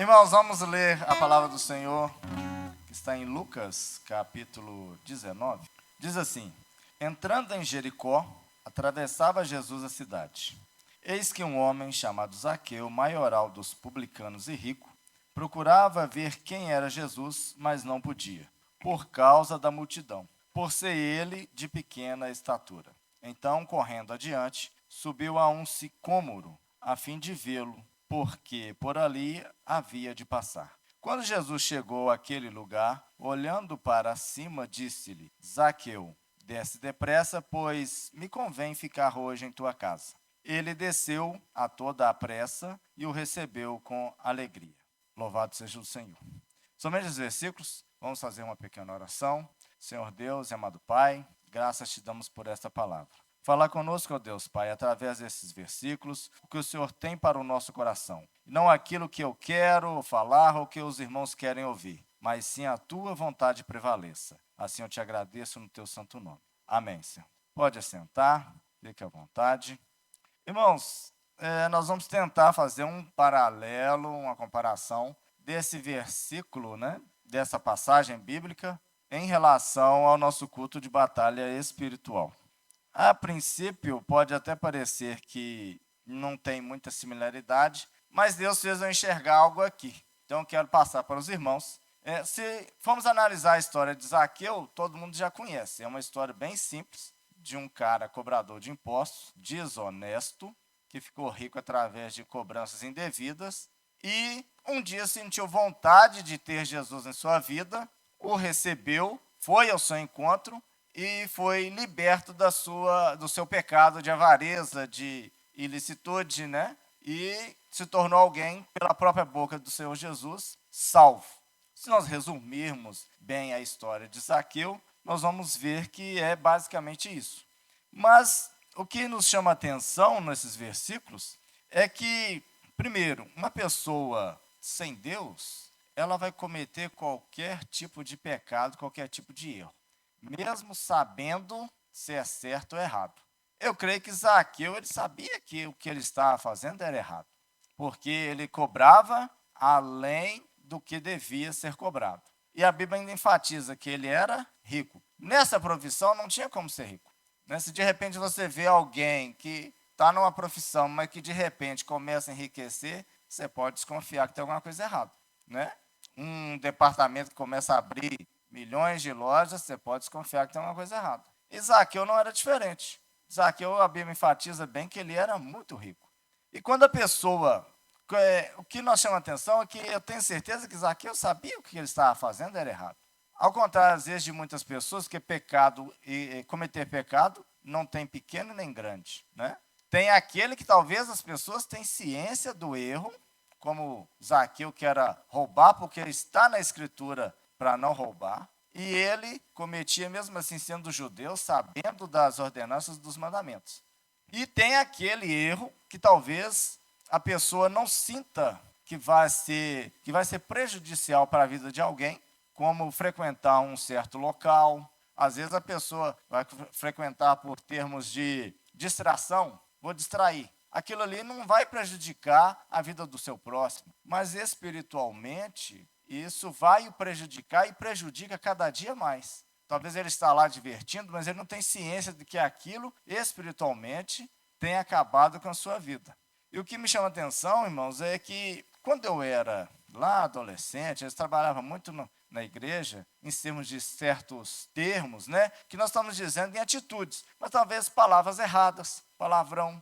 Irmãos, vamos ler a palavra do Senhor, que está em Lucas, capítulo 19. Diz assim: Entrando em Jericó, atravessava Jesus a cidade. Eis que um homem chamado Zaqueu, maioral dos publicanos e rico, procurava ver quem era Jesus, mas não podia, por causa da multidão, por ser ele de pequena estatura. Então, correndo adiante, subiu a um sicômoro, a fim de vê-lo, porque por ali havia de passar. Quando Jesus chegou àquele lugar, olhando para cima, disse-lhe: Zaqueu, desce depressa, pois me convém ficar hoje em tua casa. Ele desceu a toda a pressa e o recebeu com alegria. Louvado seja o Senhor. Somente os versículos, vamos fazer uma pequena oração. Senhor Deus e amado Pai, graças te damos por esta palavra. Fala conosco, ó Deus Pai, através desses versículos, o que o Senhor tem para o nosso coração. Não aquilo que eu quero falar ou que os irmãos querem ouvir, mas sim a tua vontade prevaleça. Assim eu te agradeço no teu santo nome. Amém, Senhor. Pode assentar, fique à vontade. Irmãos, nós vamos tentar fazer um paralelo, uma comparação desse versículo, dessa passagem bíblica, em relação ao nosso culto de batalha espiritual. A princípio, pode até parecer que não tem muita similaridade, mas Deus fez eu enxergar algo aqui. Então, eu quero passar para os irmãos. Se formos analisar a história de Zaqueu, todo mundo já conhece. É uma história bem simples de um cara cobrador de impostos, desonesto, que ficou rico através de cobranças indevidas e um dia sentiu vontade de ter Jesus em sua vida, o recebeu, foi ao seu encontro e foi liberto do seu pecado de avareza, de ilicitude, E se tornou alguém, pela própria boca do Senhor Jesus, salvo. Se nós resumirmos bem a história de Zaqueu, nós vamos ver que é basicamente isso. Mas o que nos chama a atenção nesses versículos é que, primeiro, uma pessoa sem Deus, ela vai cometer qualquer tipo de pecado, qualquer tipo de erro, mesmo sabendo se é certo ou errado. Eu creio que Zaqueu, ele sabia que o que ele estava fazendo era errado, porque ele cobrava além do que devia ser cobrado. E a Bíblia ainda enfatiza que ele era rico. Nessa profissão não tinha como ser rico. Se de repente você vê alguém que está numa profissão, mas que de repente começa a enriquecer, você pode desconfiar que tem alguma coisa errada. Um departamento que começa a abrir milhões de lojas, você pode desconfiar que tem alguma coisa errada. E Zaqueu não era diferente. Zaqueu, a Bíblia enfatiza bem que ele era muito rico. E quando a pessoa... o que nós chama a atenção é que eu tenho certeza que Zaqueu sabia o que ele estava fazendo era errado. Ao contrário, às vezes, de muitas pessoas, que pecado e cometer pecado não tem pequeno nem grande. Tem aquele que talvez as pessoas tenham ciência do erro, como Zaqueu, que era roubar, porque está na Escritura para não roubar, e ele cometia, mesmo assim, sendo judeu, sabendo das ordenanças dos mandamentos. E tem aquele erro que talvez a pessoa não sinta que vai ser prejudicial para a vida de alguém, como frequentar um certo local. Às vezes a pessoa vai frequentar por termos de distração, vou distrair. Aquilo ali não vai prejudicar a vida do seu próximo, mas espiritualmente isso vai o prejudicar e prejudica cada dia mais. Talvez ele está lá divertindo, mas ele não tem ciência de que aquilo espiritualmente tem acabado com a sua vida. E o que me chama a atenção, irmãos, é que quando eu era lá adolescente, eu trabalhava muito na igreja, em termos de certos termos, que nós estamos dizendo em atitudes, mas talvez palavras erradas, palavrão,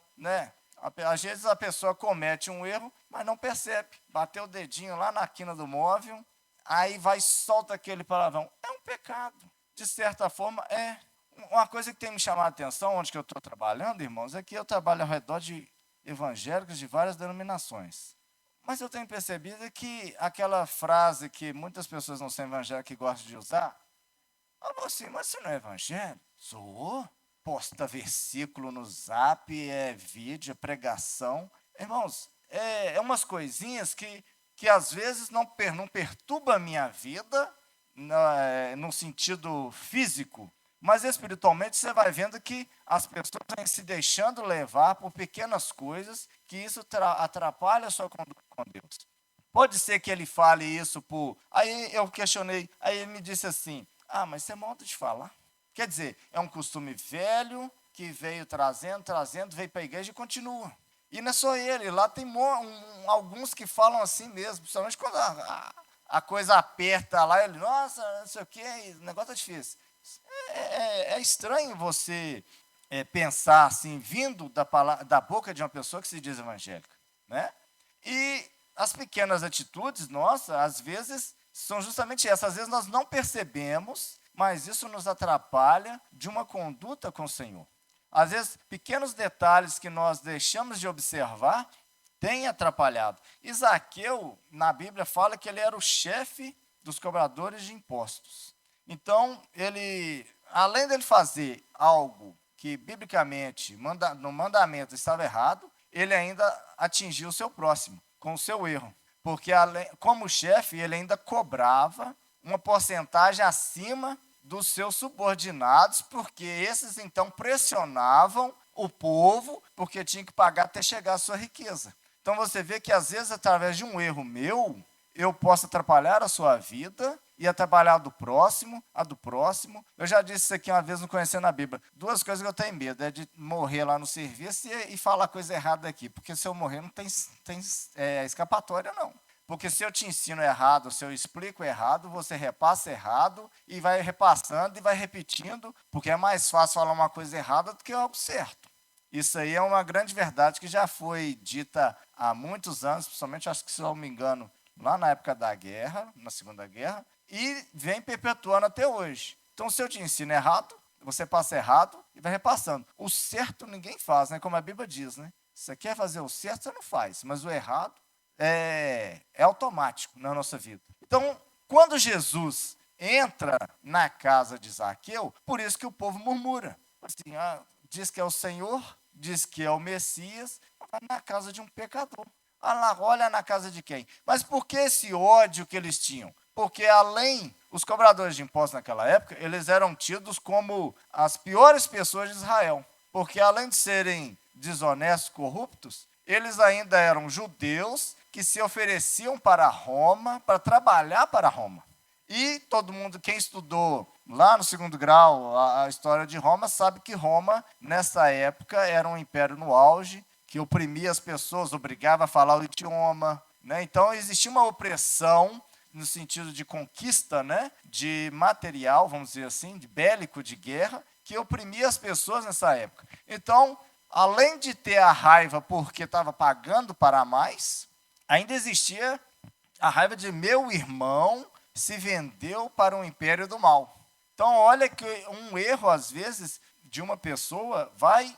Às vezes a pessoa comete um erro, mas não percebe. Bateu o dedinho lá na quina do móvel, aí vai e solta aquele palavrão. É um pecado. De certa forma, é. Uma coisa que tem me chamado a atenção, onde que eu estou trabalhando, irmãos, é que eu trabalho ao redor de evangélicos de várias denominações. Mas eu tenho percebido que aquela frase que muitas pessoas não são evangélicas que gostam de usar, falou assim, mas você não é evangélico? Sou. Posta versículo no zap, vídeo, pregação. Irmãos, é umas coisinhas que às vezes não perturba a minha vida, no sentido físico, mas espiritualmente você vai vendo que as pessoas vêm se deixando levar por pequenas coisas, que isso atrapalha a sua conduta com Deus. Pode ser que ele fale isso por... Aí eu questionei, aí ele me disse assim, mas você é modo de falar. Quer dizer, é um costume velho que veio trazendo, veio para a igreja e continua. E não é só ele, lá tem alguns que falam assim mesmo, principalmente quando a coisa aperta lá, ele, nossa, não sei o quê, o negócio é difícil. É estranho você pensar assim, vindo da boca de uma pessoa que se diz evangélica, né? E as pequenas atitudes nossas, às vezes, são justamente essas. Às vezes nós não percebemos, mas isso nos atrapalha de uma conduta com o Senhor. Às vezes, pequenos detalhes que nós deixamos de observar têm atrapalhado. E Zaqueu, na Bíblia, fala que ele era o chefe dos cobradores de impostos. Então, ele, além dele fazer algo que, biblicamente, no mandamento estava errado, ele ainda atingiu o seu próximo com o seu erro. Porque, como chefe, ele ainda cobrava uma porcentagem acima dos seus subordinados, porque esses, então, pressionavam o povo, porque tinha que pagar até chegar à sua riqueza. Então, você vê que, às vezes, através de um erro meu, eu posso atrapalhar a sua vida e atrapalhar a do próximo. Eu já disse isso aqui uma vez no Conhecendo a Bíblia. Duas coisas que eu tenho medo, é de morrer lá no serviço e falar coisa errada aqui, porque se eu morrer não tem escapatória, não. Porque se eu te ensino errado, se eu explico errado, você repassa errado e vai repassando e vai repetindo, porque é mais fácil falar uma coisa errada do que algo certo. Isso aí é uma grande verdade que já foi dita há muitos anos, principalmente, acho que, se não me engano, lá na época da guerra, na Segunda Guerra, e vem perpetuando até hoje. Então, se eu te ensino errado, você passa errado e vai repassando. O certo ninguém faz, né? Como a Bíblia diz, né? Se você quer fazer o certo, você não faz, mas o errado é automático na nossa vida. Então, quando Jesus entra na casa de Zaqueu, por isso que o povo murmura. Assim, diz que é o Senhor, diz que é o Messias, vai na casa de um pecador. Olha na casa de quem? Mas por que esse ódio que eles tinham? Porque os cobradores de impostos naquela época, eles eram tidos como as piores pessoas de Israel. Porque além de serem desonestos, corruptos, eles ainda eram judeus que se ofereciam para Roma, para trabalhar para Roma. E todo mundo, quem estudou lá no 2º grau a história de Roma, sabe que Roma, nessa época, era um império no auge, que oprimia as pessoas, obrigava a falar o idioma, né? Então, existia uma opressão no sentido de conquista, né? De material, vamos dizer assim, de bélico, de guerra, que oprimia as pessoas nessa época. Então, além de ter a raiva porque estava pagando para mais, ainda existia a raiva de meu irmão se vendeu para um império do mal. Então, olha que um erro, às vezes, de uma pessoa vai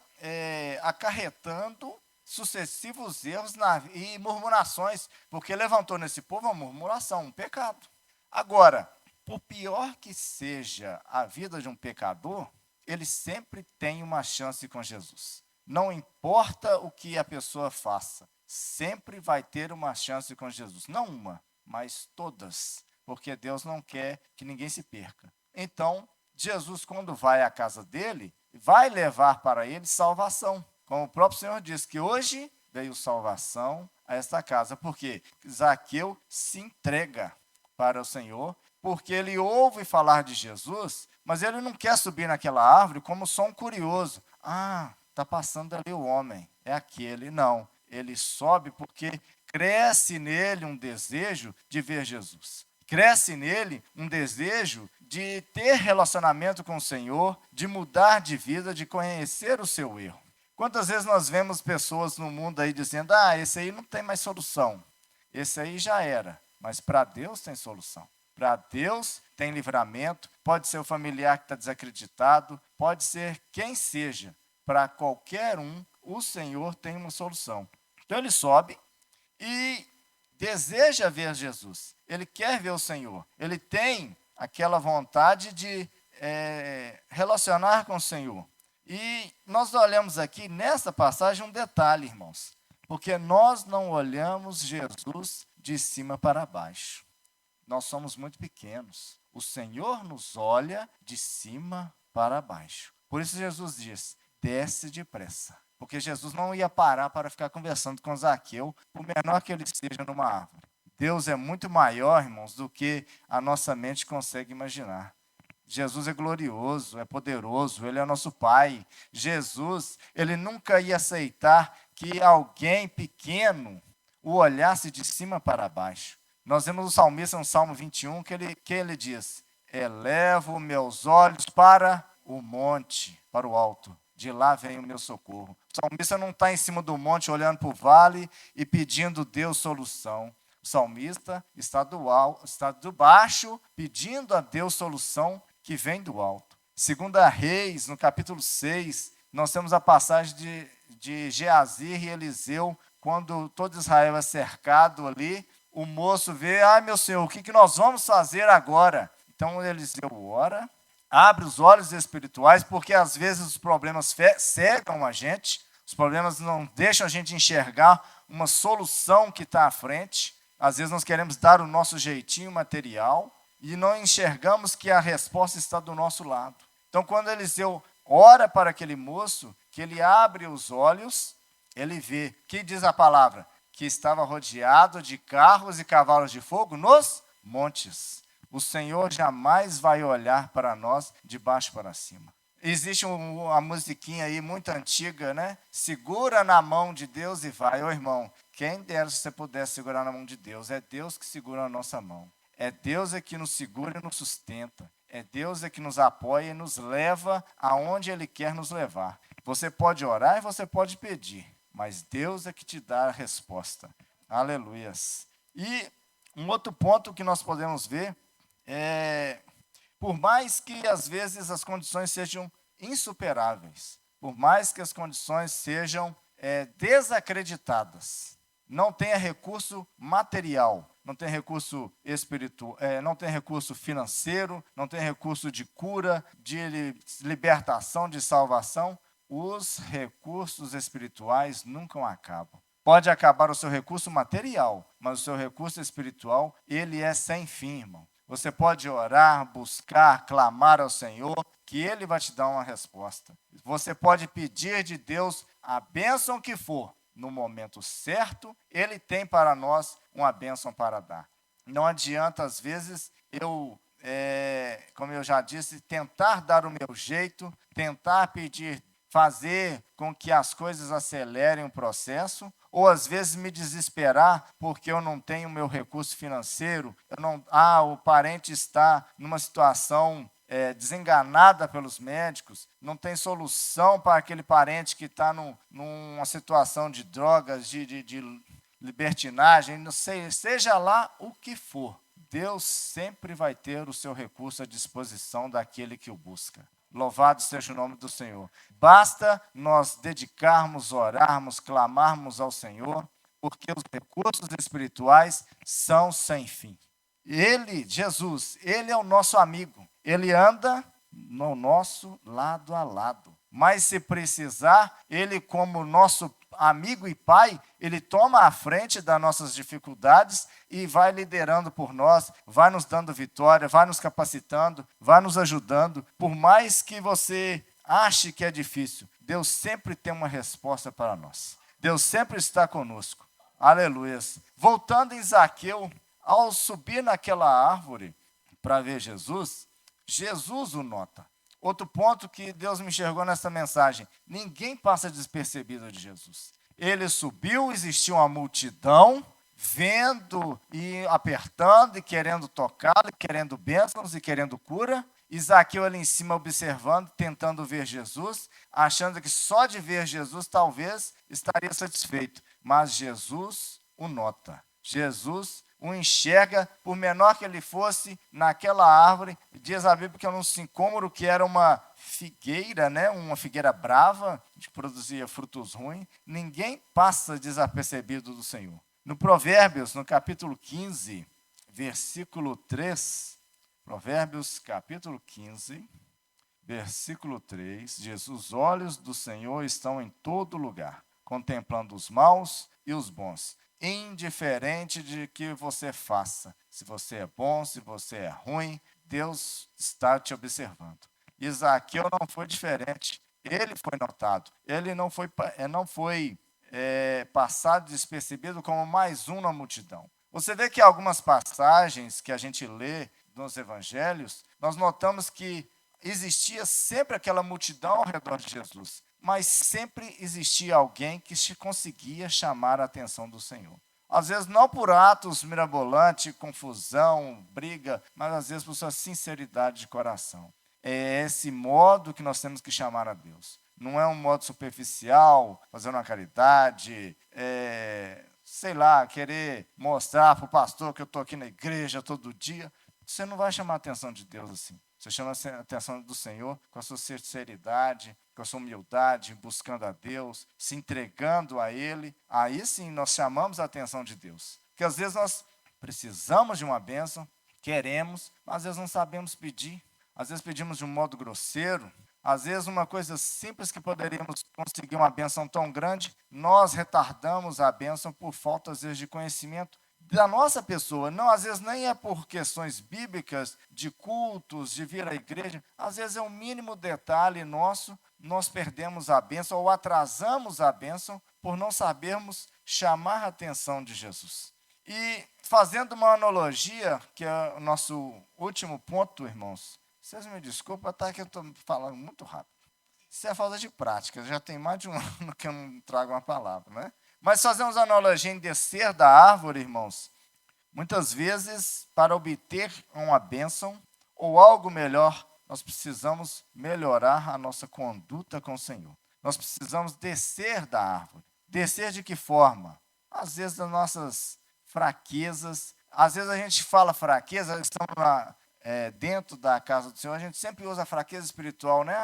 acarretando sucessivos erros e murmurações, porque levantou nesse povo uma murmuração, um pecado. Agora, por pior que seja a vida de um pecador, ele sempre tem uma chance com Jesus. Não importa o que a pessoa faça, sempre vai ter uma chance com Jesus. Não uma, mas todas, porque Deus não quer que ninguém se perca. Então, Jesus, quando vai à casa dele, vai levar para ele salvação. Como o próprio Senhor diz, que hoje veio salvação a esta casa. Porque Zaqueu se entrega para o Senhor, porque ele ouve falar de Jesus, mas ele não quer subir naquela árvore como só um curioso. Está passando ali o homem, é aquele. Não, ele sobe porque cresce nele um desejo de ver Jesus. Cresce nele um desejo de ter relacionamento com o Senhor, de mudar de vida, de conhecer o seu erro. Quantas vezes nós vemos pessoas no mundo aí dizendo, esse aí não tem mais solução, esse aí já era, mas para Deus tem solução. Para Deus tem livramento, pode ser o familiar que está desacreditado, pode ser quem seja, para qualquer um, o Senhor tem uma solução. Então ele sobe e deseja ver Jesus, ele quer ver o Senhor, ele tem aquela vontade de relacionar com o Senhor. E nós olhamos aqui nessa passagem um detalhe, irmãos, porque nós não olhamos Jesus de cima para baixo. Nós somos muito pequenos. O Senhor nos olha de cima para baixo. Por isso Jesus diz, desce depressa. Porque Jesus não ia parar para ficar conversando com Zaqueu, por menor que ele esteja numa árvore. Deus é muito maior, irmãos, do que a nossa mente consegue imaginar. Jesus é glorioso, é poderoso, Ele é nosso Pai. Jesus, Ele nunca ia aceitar que alguém pequeno o olhasse de cima para baixo. Nós vemos o salmista no Salmo 21 que ele diz: elevo meus olhos para o monte, para o alto. De lá vem o meu socorro. O salmista não está em cima do monte olhando para o vale e pedindo Deus solução. O salmista está do baixo pedindo a Deus solução que vem do alto. Segunda Reis, no capítulo 6, nós temos a passagem de Geazir e Eliseu, quando todo Israel é cercado ali, o moço vê, meu Senhor, o que nós vamos fazer agora? Então Eliseu ora, abre os olhos espirituais, porque às vezes os problemas cegam a gente, os problemas não deixam a gente enxergar uma solução que está à frente. Às vezes nós queremos dar o nosso jeitinho material e não enxergamos que a resposta está do nosso lado. Então, quando Eliseu ora para aquele moço, que ele abre os olhos, ele vê, que diz a palavra? Que estava rodeado de carros e cavalos de fogo nos montes. O Senhor jamais vai olhar para nós de baixo para cima. Existe uma musiquinha aí muito antiga, né? Segura na mão de Deus e vai. Ô irmão, quem dera se você pudesse segurar na mão de Deus. É Deus que segura a nossa mão. É Deus que nos segura e nos sustenta. É Deus que nos apoia e nos leva aonde Ele quer nos levar. Você pode orar e você pode pedir, mas Deus é que te dá a resposta. Aleluias. E um outro ponto que nós podemos ver é, por mais que às vezes as condições sejam insuperáveis, por mais que as condições sejam desacreditadas, não tenha recurso material, não tem recurso espiritual, não tem recurso financeiro, não tem recurso de cura, de libertação, de salvação, os recursos espirituais nunca acabam. Pode acabar o seu recurso material, mas o seu recurso espiritual, ele é sem fim, irmão. Você pode orar, buscar, clamar ao Senhor, que Ele vai te dar uma resposta. Você pode pedir de Deus a bênção que for. No momento certo, Ele tem para nós uma bênção para dar. Não adianta, às vezes, como eu já disse, tentar dar o meu jeito, tentar pedir, fazer com que as coisas acelerem o processo, ou às vezes me desesperar porque eu não tenho o meu recurso financeiro, o parente está numa situação desenganada pelos médicos, não tem solução para aquele parente que está numa situação de drogas, de libertinagem, não sei, seja lá o que for, Deus sempre vai ter o seu recurso à disposição daquele que o busca. Louvado seja o nome do Senhor. Basta nós dedicarmos, orarmos, clamarmos ao Senhor, porque os recursos espirituais são sem fim. Ele, Jesus, Ele é o nosso amigo. Ele anda no nosso lado a lado. Mas se precisar, Ele, como nosso amigo e pai, Ele toma a frente das nossas dificuldades e vai liderando por nós, vai nos dando vitória, vai nos capacitando, vai nos ajudando. Por mais que você ache que é difícil, Deus sempre tem uma resposta para nós. Deus sempre está conosco. Aleluias. Voltando em Zaqueu, ao subir naquela árvore para ver Jesus, Jesus o nota. Outro ponto que Deus me enxergou nessa mensagem: ninguém passa despercebido de Jesus. Ele subiu, existia uma multidão, vendo e apertando e querendo tocá-lo, querendo bênçãos e querendo cura. E Zaqueu ali em cima observando, tentando ver Jesus, achando que só de ver Jesus talvez estaria satisfeito. Mas Jesus o nota. Jesus o enxerga, por menor que ele fosse, naquela árvore. Diz a Bíblia que era um sicômoro, que era uma figueira, né? Uma figueira brava, que produzia frutos ruins. Ninguém passa desapercebido do Senhor. No Provérbios, no capítulo 15, versículo 3, Provérbios capítulo 15, versículo 3, diz: os olhos do Senhor estão em todo lugar, contemplando os maus e os bons, indiferente de que você faça. Se você é bom, se você é ruim, Deus está te observando. E Zaqueu não foi diferente. Ele foi notado. Ele não foi passado despercebido como mais um na multidão. Você vê que algumas passagens que a gente lê nos evangelhos, nós notamos que existia sempre aquela multidão ao redor de Jesus, mas sempre existia alguém que conseguia chamar a atenção do Senhor. Às vezes não por atos mirabolantes, confusão, briga, mas às vezes por sua sinceridade de coração. É esse modo que nós temos que chamar a Deus. Não é um modo superficial, fazer uma caridade, sei lá, querer mostrar para o pastor que eu estou aqui na igreja todo dia. Você não vai chamar a atenção de Deus assim. Você chama a atenção do Senhor com a sua sinceridade, com a sua humildade, buscando a Deus, se entregando a Ele. Aí sim nós chamamos a atenção de Deus. Porque às vezes nós precisamos de uma bênção, queremos, mas às vezes não sabemos pedir. Às vezes pedimos de um modo grosseiro. Às vezes uma coisa simples que poderíamos conseguir uma bênção tão grande, nós retardamos a bênção por falta, às vezes, de conhecimento da nossa pessoa. Não, às vezes nem é por questões bíblicas, de cultos, de vir à igreja. Às vezes é um mínimo detalhe nosso, nós perdemos a bênção ou atrasamos a bênção por não sabermos chamar a atenção de Jesus. E fazendo uma analogia, que é o nosso último ponto, irmãos, vocês me desculpem, tá, que eu estou falando muito rápido. Isso é falta de prática, já tem mais de um ano que eu não trago uma palavra, né? Mas fazemos a analogia em descer da árvore, irmãos. Muitas vezes, para obter uma bênção ou algo melhor, nós precisamos melhorar a nossa conduta com o Senhor. Nós precisamos descer da árvore. Descer de que forma? Às vezes das nossas fraquezas. Às vezes a gente fala fraqueza, estamos dentro da casa do Senhor, a gente sempre usa a fraqueza espiritual, né?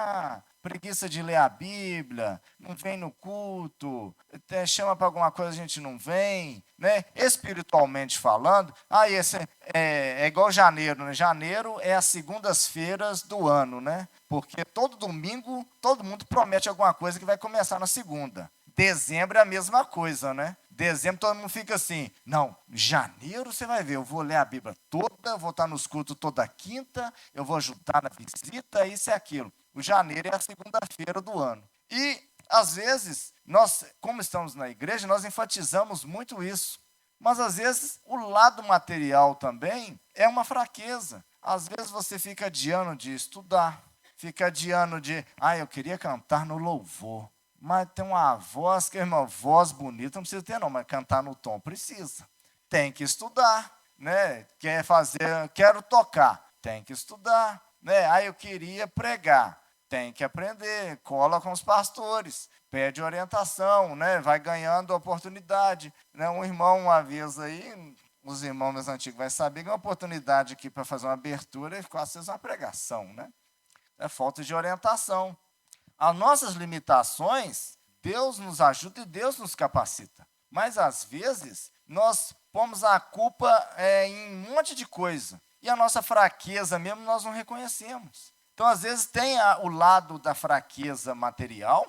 Preguiça de ler a Bíblia, não vem no culto, até chama para alguma coisa a gente não vem, né? Espiritualmente falando, esse é igual janeiro, né? Janeiro é as segundas-feiras do ano, né? Porque todo domingo todo mundo promete alguma coisa que vai começar na segunda. Dezembro é a mesma coisa, né? Dezembro todo mundo fica assim, não, janeiro você vai ver, eu vou ler a Bíblia toda, vou estar nos cultos toda quinta, eu vou ajudar na visita, isso e aquilo. O janeiro é a segunda-feira do ano. E, às vezes, nós, como estamos na igreja, nós enfatizamos muito isso. Mas, às vezes, o lado material também é uma fraqueza. Às vezes você fica adiando de estudar, fica adiando de, eu queria cantar no louvor. Mas tem uma voz, que é uma voz bonita, não precisa ter não, mas cantar no tom precisa. Tem que estudar, né? Quero tocar, tem que estudar, né? Eu queria pregar, tem que aprender, cola com os pastores, pede orientação, né? Vai ganhando oportunidade. Né? Um irmão, uma vez aí, os irmãos mais antigos vão saber que uma oportunidade aqui para fazer uma abertura é quase ser uma pregação, né? É falta de orientação. As nossas limitações, Deus nos ajuda e Deus nos capacita. Mas, às vezes, nós pomos a culpa em um monte de coisa. E a nossa fraqueza mesmo nós não reconhecemos. Então, às vezes, tem o lado da fraqueza material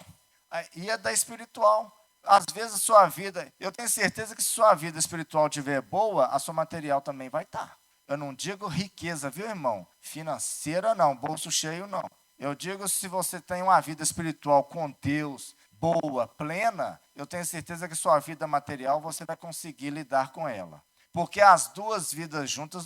e a da espiritual. Às vezes, a sua vida, eu tenho certeza que se sua vida espiritual estiver boa, a sua material também vai estar. Eu não digo riqueza, viu, irmão? Financeira não, bolso cheio não. Eu digo, se você tem uma vida espiritual com Deus, boa, plena, eu tenho certeza que sua vida material você vai conseguir lidar com ela. Porque as duas vidas juntas,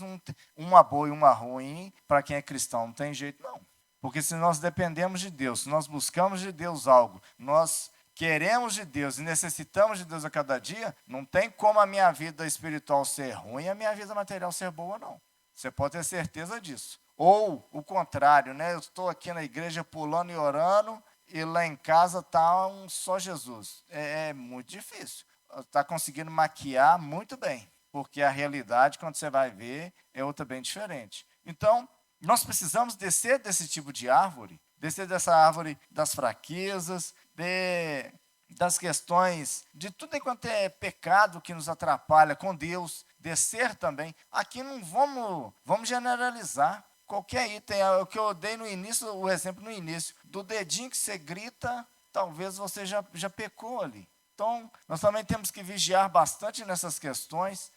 uma boa e uma ruim, para quem é cristão, não tem jeito não. Porque se nós dependemos de Deus, se nós buscamos de Deus algo, nós queremos de Deus e necessitamos de Deus a cada dia, não tem como a minha vida espiritual ser ruim e a minha vida material ser boa, não. Você pode ter certeza disso. Ou o contrário, né? Eu estou aqui na igreja pulando e orando e lá em casa está só Jesus. É muito difícil. Está conseguindo maquiar muito bem, porque a realidade, quando você vai ver, é outra bem diferente. Então, nós precisamos descer desse tipo de árvore, descer dessa árvore das fraquezas, das questões, de tudo enquanto é pecado que nos atrapalha com Deus, descer também. Aqui não vamos generalizar. Qualquer item, o que eu dei no início, o exemplo no início, do dedinho que você grita, talvez você já pecou ali. Então, nós também temos que vigiar bastante nessas questões,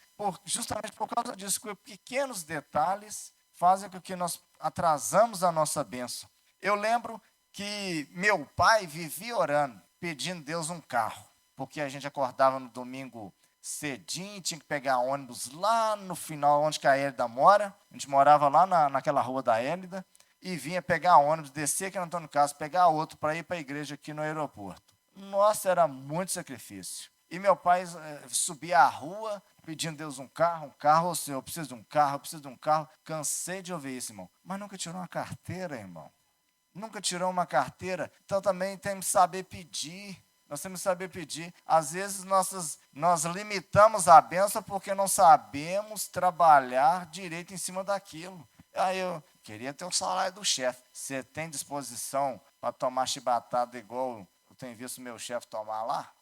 justamente por causa disso, que pequenos detalhes fazem com que nós atrasamos a nossa bênção. Eu lembro que meu pai vivia orando, pedindo a Deus um carro, porque a gente acordava no domingo cedinho, tinha que pegar ônibus lá no final, onde que a Hélida mora. A gente morava lá naquela rua da Hélida, e vinha pegar ônibus, descer aqui no Antônio Castro, pegar outro para ir para a igreja aqui no aeroporto. Nossa, era muito sacrifício. E meu pai subia a rua, pedindo a Deus um carro, ô Senhor, eu preciso de um carro, eu preciso de um carro. Cansei de ouvir isso, irmão. Mas nunca tirou uma carteira, irmão. Nunca tirou uma carteira. Então também temos que saber pedir. Nós temos que saber pedir. Às vezes nós limitamos a bênção porque não sabemos trabalhar direito em cima daquilo. Aí eu queria ter o salário do chefe. Você tem disposição para tomar chibatada igual eu tenho visto meu chefe tomar lá?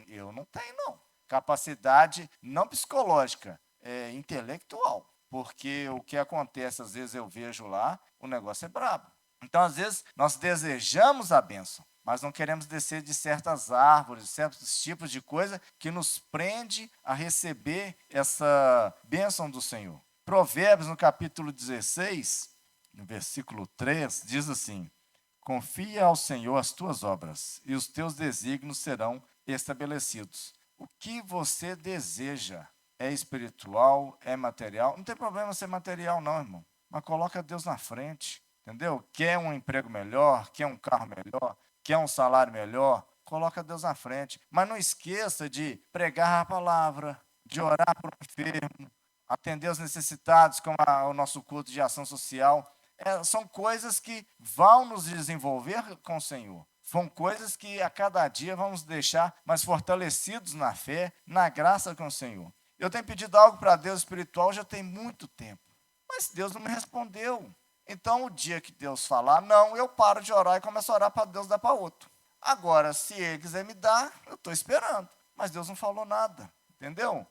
Eu não tenho, não. Capacidade não psicológica, é intelectual. Porque o que acontece, às vezes eu vejo lá, o negócio é brabo. Então, às vezes, nós desejamos a bênção, mas não queremos descer de certas árvores, de certos tipos de coisa que nos prende a receber essa bênção do Senhor. Provérbios, no capítulo 16, no versículo 3, diz assim: confia ao Senhor as tuas obras, e os teus desígnios serão estabelecidos. O que você deseja é espiritual, é material? Não tem problema ser material, não, irmão. Mas coloca Deus na frente, entendeu? Quer um emprego melhor, quer um carro melhor, quer um salário melhor? Coloca Deus na frente. Mas não esqueça de pregar a palavra, de orar por um enfermo, atender os necessitados, como o nosso culto de ação social. São coisas que vão nos desenvolver com o Senhor. São coisas que a cada dia vamos deixar mais fortalecidos na fé, na graça com o Senhor. Eu tenho pedido algo para Deus espiritual já tem muito tempo, mas Deus não me respondeu. Então, o dia que Deus falar não, eu paro de orar e começo a orar para Deus dar para outro. Agora, se Ele quiser me dar, eu estou esperando, mas Deus não falou nada, entendeu?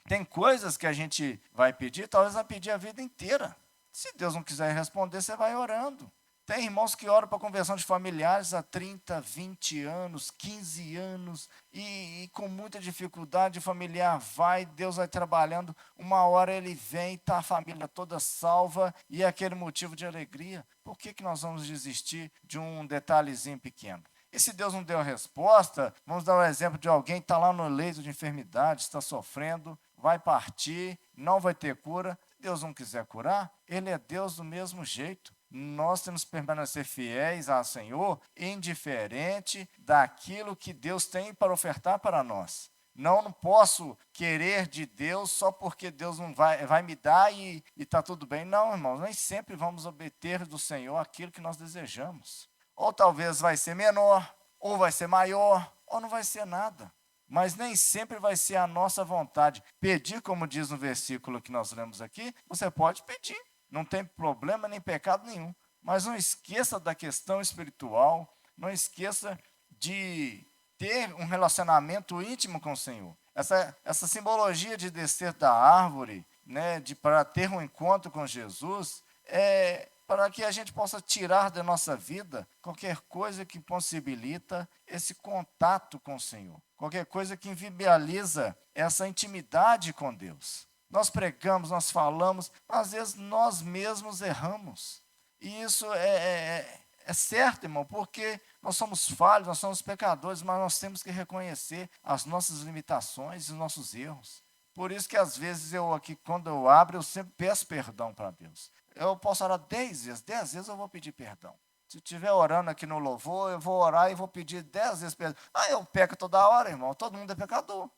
Tem coisas que a gente vai pedir, talvez vai pedir a vida inteira. Se Deus não quiser responder, você vai orando. Tem irmãos que oram para conversão de familiares há 30, 20 anos, 15 anos, e com muita dificuldade, o familiar vai, Deus vai trabalhando, uma hora ele vem, está a família toda salva, e é aquele motivo de alegria. Por que nós vamos desistir de um detalhezinho pequeno? E se Deus não deu a resposta, vamos dar o exemplo de alguém que está lá no leito de enfermidade, está sofrendo, vai partir, não vai ter cura. Se Deus não quiser curar, Ele é Deus do mesmo jeito. Nós temos que permanecer fiéis ao Senhor, indiferente daquilo que Deus tem para ofertar para nós. Não posso querer de Deus só porque Deus não vai me dar e está tudo bem. Não, irmãos, nem sempre vamos obter do Senhor aquilo que nós desejamos. Ou talvez vai ser menor, ou vai ser maior, ou não vai ser nada. Mas nem sempre vai ser a nossa vontade. Pedir, como diz no versículo que nós lemos aqui, você pode pedir. Não tem problema nem pecado nenhum. Mas não esqueça da questão espiritual, não esqueça de ter um relacionamento íntimo com o Senhor. Essa simbologia de descer da árvore, né, para ter um encontro com Jesus, é para que a gente possa tirar da nossa vida qualquer coisa que possibilita esse contato com o Senhor. Qualquer coisa que inviabiliza essa intimidade com Deus. Nós pregamos, nós falamos, às vezes nós mesmos erramos. E isso é certo, irmão, porque nós somos falhos, nós somos pecadores, mas nós temos que reconhecer as nossas limitações e os nossos erros. Por isso que às vezes eu aqui, quando eu abro, eu sempre peço perdão para Deus. Eu posso orar 10 vezes eu vou pedir perdão. Se estiver orando aqui no louvor, eu vou orar e vou pedir 10 vezes perdão. Eu peco toda hora, irmão, todo mundo é pecador.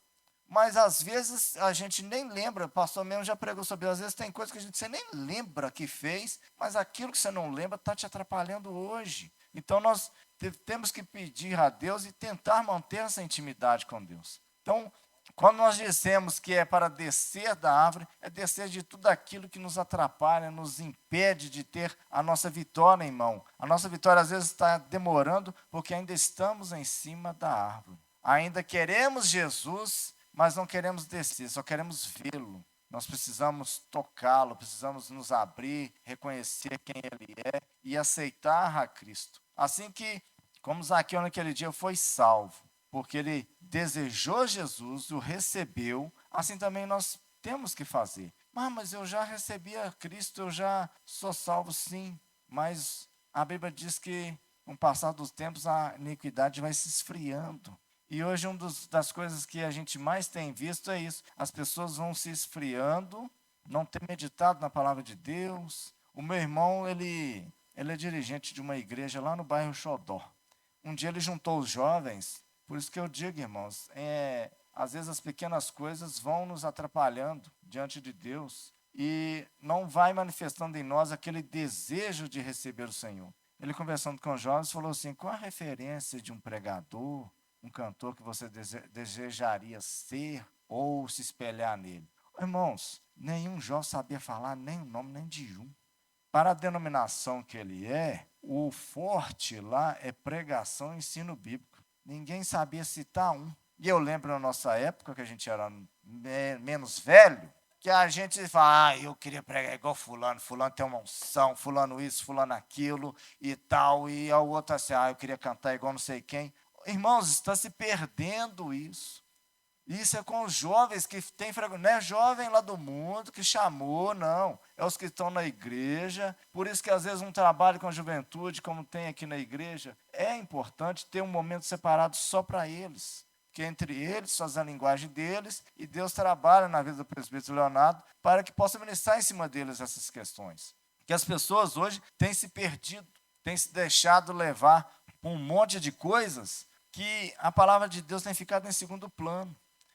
Mas às vezes a gente nem lembra, o pastor mesmo já pregou sobre isso, às vezes tem coisas que você nem lembra que fez, mas aquilo que você não lembra está te atrapalhando hoje. Então nós temos que pedir a Deus e tentar manter essa intimidade com Deus. Então, quando nós dissemos que é para descer da árvore, é descer de tudo aquilo que nos atrapalha, nos impede de ter a nossa vitória em mão. A nossa vitória às vezes está demorando porque ainda estamos em cima da árvore. Ainda queremos Jesus, mas não queremos descer, só queremos vê-lo. Nós precisamos tocá-lo, precisamos nos abrir, reconhecer quem Ele é e aceitar a Cristo. Assim que, como Zaqueu naquele dia foi salvo, porque ele desejou Jesus, o recebeu, assim também nós temos que fazer. Mas eu já recebi a Cristo, eu já sou salvo sim, mas a Bíblia diz que com o passar dos tempos a iniquidade vai se esfriando. E hoje uma das coisas que a gente mais tem visto é isso. As pessoas vão se esfriando, não tem meditado na palavra de Deus. O meu irmão, ele é dirigente de uma igreja lá no bairro Xodó. Um dia ele juntou os jovens, por isso que eu digo, irmãos, às vezes as pequenas coisas vão nos atrapalhando diante de Deus e não vai manifestando em nós aquele desejo de receber o Senhor. Ele conversando com os jovens falou assim, qual a referência de um pregador, um cantor que você desejaria ser ou se espelhar nele? Irmãos, nenhum jovem sabia falar nem o nome nem de um. Para a denominação que ele o forte lá é pregação e ensino bíblico. Ninguém sabia citar um. E eu lembro na nossa época, que a gente era menos velho, que a gente fala, eu queria pregar igual fulano tem uma unção, fulano isso, fulano aquilo e tal, e a outra assim, eu queria cantar igual não sei quem. Irmãos, está se perdendo isso. Isso é com os jovens que tem frequência. Não é jovem lá do mundo que chamou, não. É os que estão na igreja. Por isso que às vezes um trabalho com a juventude, como tem aqui na igreja, é importante ter um momento separado só para eles. Que entre eles fazem a linguagem deles e Deus trabalha na vida do presbítero Leonardo para que possa ministrar em cima deles essas questões. Que as pessoas hoje têm se perdido, têm se deixado levar por um monte de coisas que a palavra de Deus tem ficado em segundo plano.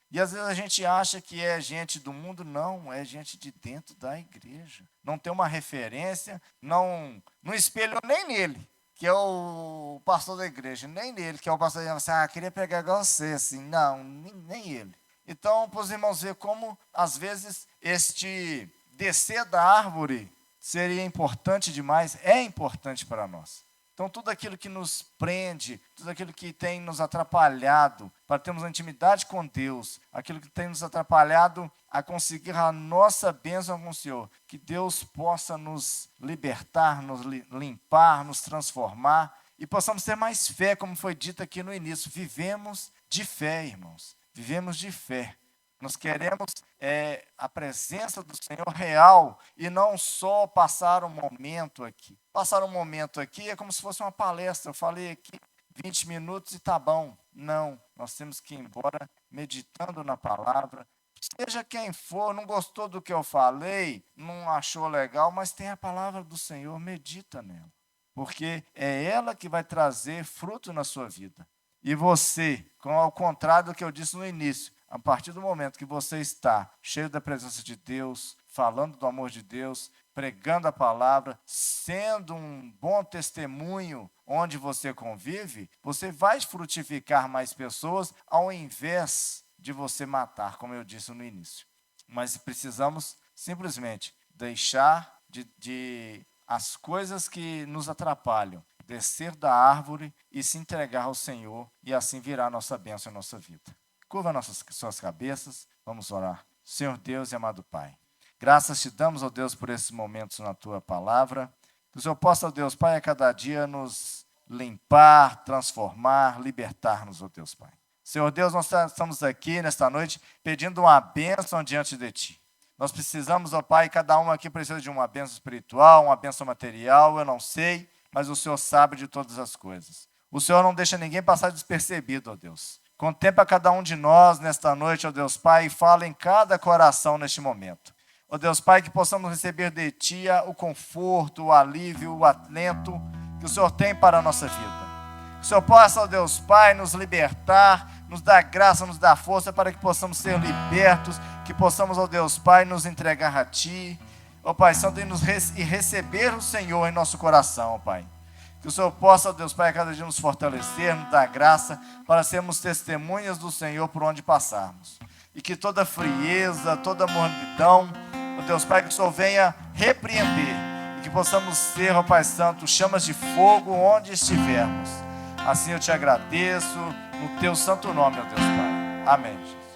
E às vezes a gente acha que é gente do mundo, não, é gente de dentro da igreja. Não tem uma referência, não espelhou nem nele, que é o pastor da igreja, nem nele, que é o pastor da igreja, queria pregar igual você, assim, não, nem ele. Então, para os irmãos ver como, às vezes, este descer da árvore seria importante demais, é importante para nós. Então, tudo aquilo que nos prende, tudo aquilo que tem nos atrapalhado para termos uma intimidade com Deus, aquilo que tem nos atrapalhado a conseguir a nossa bênção com o Senhor, que Deus possa nos libertar, nos limpar, nos transformar e possamos ter mais fé, como foi dito aqui no início. Vivemos de fé, irmãos, vivemos de fé. Nós queremos a presença do Senhor real e não só passar um momento aqui. Passar um momento aqui é como se fosse uma palestra. Eu falei aqui 20 minutos e tá bom. Não, nós temos que ir embora meditando na palavra. Seja quem for, não gostou do que eu falei, não achou legal, mas tem a palavra do Senhor, medita nela. Porque é ela que vai trazer fruto na sua vida. E você, ao contrário do que eu disse no início, a partir do momento que você está cheio da presença de Deus, falando do amor de Deus, pregando a palavra, sendo um bom testemunho onde você convive, você vai frutificar mais pessoas ao invés de você matar, como eu disse no início. Mas precisamos simplesmente deixar de as coisas que nos atrapalham, descer da árvore e se entregar ao Senhor, e assim virá a nossa bênção em nossa vida. Curva suas cabeças, vamos orar. Senhor Deus e amado Pai, graças te damos, ó Deus, por esses momentos na Tua palavra. Que o Senhor possa, ó Deus, Pai, a cada dia nos limpar, transformar, libertar-nos, ó Deus, Pai. Senhor Deus, nós estamos aqui nesta noite pedindo uma bênção diante de Ti. Nós precisamos, ó Pai, cada um aqui precisa de uma bênção espiritual, uma bênção material, eu não sei, mas o Senhor sabe de todas as coisas. O Senhor não deixa ninguém passar despercebido, ó Deus. Contempla cada um de nós nesta noite, ó Deus Pai, e fala em cada coração neste momento. Ó Deus Pai, que possamos receber de Ti o conforto, o alívio, o alento que o Senhor tem para a nossa vida. Que o Senhor possa, ó Deus Pai, nos libertar, nos dar graça, nos dar força para que possamos ser libertos, que possamos, ó Deus Pai, nos entregar a Ti, ó Pai Santo, e receber o Senhor em nosso coração, ó Pai. Que o Senhor possa, ó Deus Pai, a cada dia nos fortalecer, nos dar graça, para sermos testemunhas do Senhor por onde passarmos. E que toda frieza, toda mornidão, ó Deus Pai, que o Senhor venha repreender. E que possamos ser, ó Pai Santo, chamas de fogo onde estivermos. Assim eu te agradeço, no Teu santo nome, ó Deus Pai. Amém, Jesus.